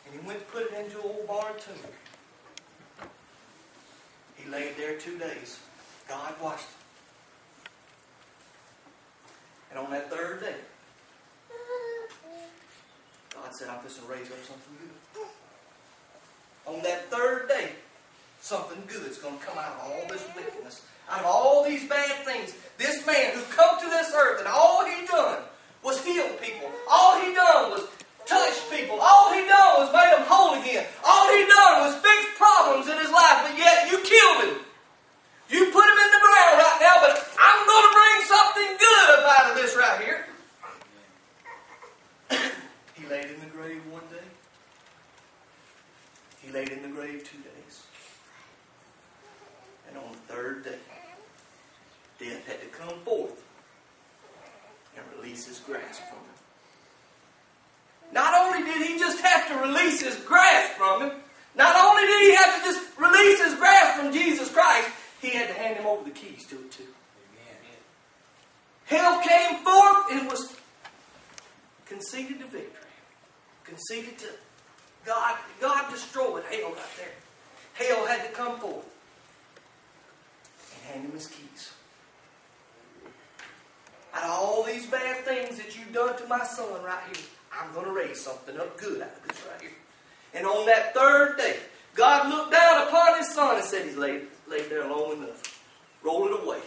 And he went to put it into an old barn tomb. He laid there 2 days. God washed him. And on that third day, God said, I'm just going to raise up something good. On that third day, something good is going to come out of all this wickedness, out of all these bad things. This man who come to this earth and all he done was heal people. All he done was touch people. All he done was made them whole again. All he done was fix problems in his life, but yet you killed him. You put him in the ground right now, but I'm going to bring something good up out of this right here. He laid in the grave one day. He laid in the grave 2 days. And on the third day, death had to come forth and release his grasp from him. Not only did he just have to release his grasp from him, not only did he have to just release his grasp from Jesus Christ, he had to hand him over the keys to it too. Amen. Hell came forth and was conceded to victory. Conceded to God. God destroyed hell right there. Hell had to come forth and hand him his keys. Out of all these bad things that you've done to my son right here, I'm going to raise something up good out of this right here. And on that third day, God looked down upon his son and said, he's laid there long enough. Roll it away.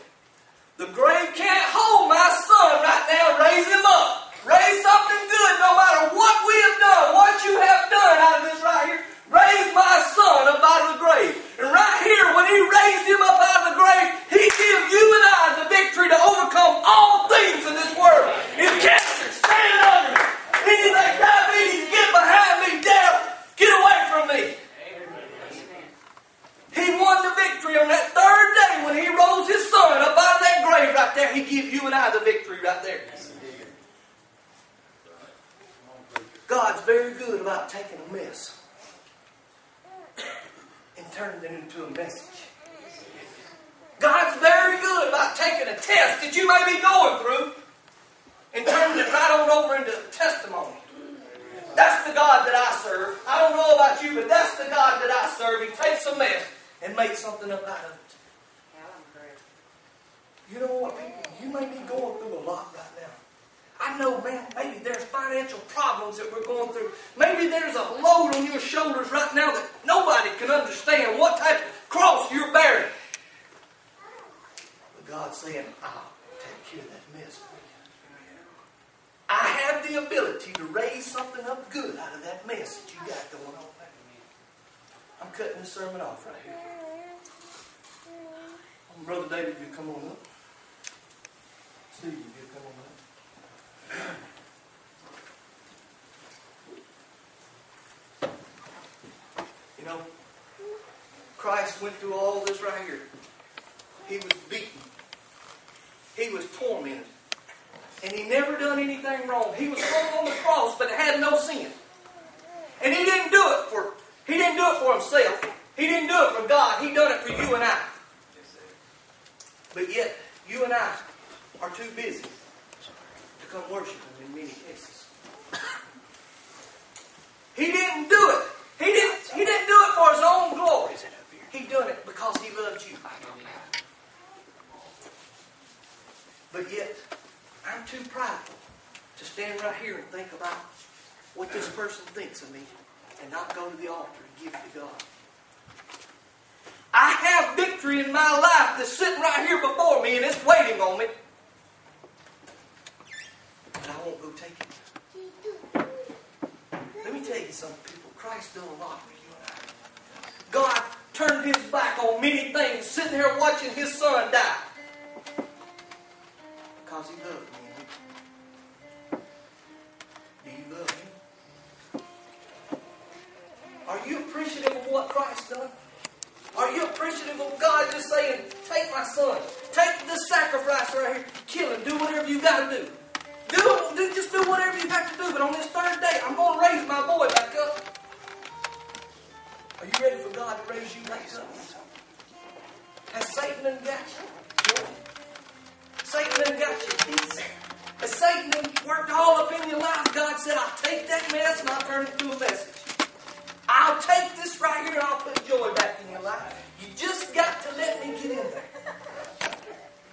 The grave can't hold my son right now. Raise him up. Raise something good no matter what we have done, what you have done out of this right here. Raise my son up out of the grave. And right here, when he raised him up out of the grave, he gave you and I the victory to overcome all things in this world. If cancer, stand under me. Anything, diabetes, get behind me. Death, get away from me. He won the victory on that third day when he rose his son up out of that grave right there. He gave you and I the victory right there. God's very good about taking a mess and turning it into a message. God's very good about taking a test that you may be going through and turning it right on over into a testimony. That's the God that I serve. I don't know about you, but that's the God that I serve. He takes a mess and makes something up out of it. You know what, people? You may be going through a lot right now. I know, man, maybe there's financial problems that we're going through. Maybe there's a load on your shoulders right now that nobody can understand what type of cross you're bearing. But God's saying, I'll take care of that mess for you. I have the ability to raise something up good out of that mess that you got going on. I'm cutting the sermon off right here. Brother David, you come on up. Steve, you come on up. You know, Christ went through all this right here. He was beaten. He was tormented. And he never done anything wrong. He was hung on the cross, but had no sin. And he didn't do it for himself. He didn't do it for God. He done it for you and I. But yet, you and I are too busy to come worship Him in many cases. He didn't do it. He didn't do it for His own glory. He done it because He loved you. But yet, I'm too prideful to stand right here and think about what this person thinks of me and not go to the altar and give it to God. I have victory in my life that's sitting right here before me and it's waiting on me. But I won't go take it. Let me tell you something, people. Christ done a lot for you and I. God turned His back on many things, sitting here watching His Son die. Because He loved me. Do you love Him? Are you appreciative of what Christ done? Are you appreciative of God just saying, take my son, take this sacrifice right here, kill him, do whatever you got to do. Just do whatever you have to do, but on this third day, I'm going to raise my boy back up. Are you ready for God to raise you back up? Has Satan done got you? Satan done got you. Has Satan done worked all up in your life? God said, I'll take that mess and I'll turn it into a message. here and I'll put joy back in your life. You just got to let me get in there.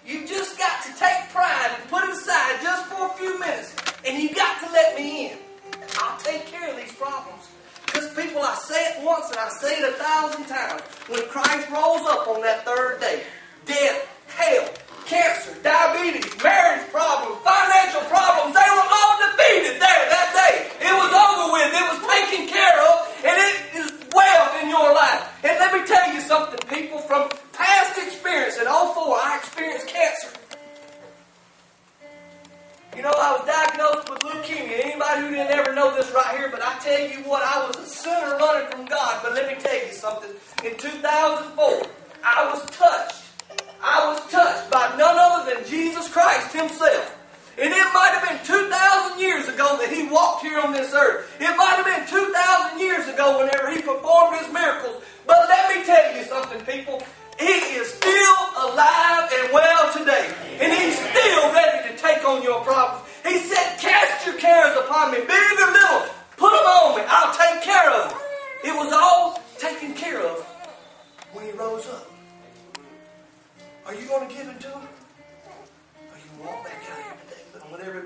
You just got to take pride and put it aside just for a few minutes. And you got to let me in. I'll take care of these problems. Because people, I say it once and I say it 1,000 times. When Christ rolls up on that third day, death, hell, cancer, diabetes, marriage problems, financial problems, they were all defeated there that day. It was over with. It was taken care of. And it is well in your life. And let me tell you something, people, from past experience. In 2004, I experienced cancer. You know, I was diagnosed with leukemia. Anybody who didn't ever know this right here, but I tell you what, I was a sinner running from God. But let me tell you something. In 2004, I was touched. I was touched by none other than Jesus Christ Himself. And it might have been 2,000 years ago that He walked here on this earth. It might have been 2,000 years ago whenever He performed His miracles. But let me tell you something, people. He is still alive and well today. And He's still ready to take on your problems. He said, cast your cares upon me, big or little. Put them on me. I'll take care of them. It was all taken care of when He rose up. Are you going to give it to Him? Or you walk back out here today? But whatever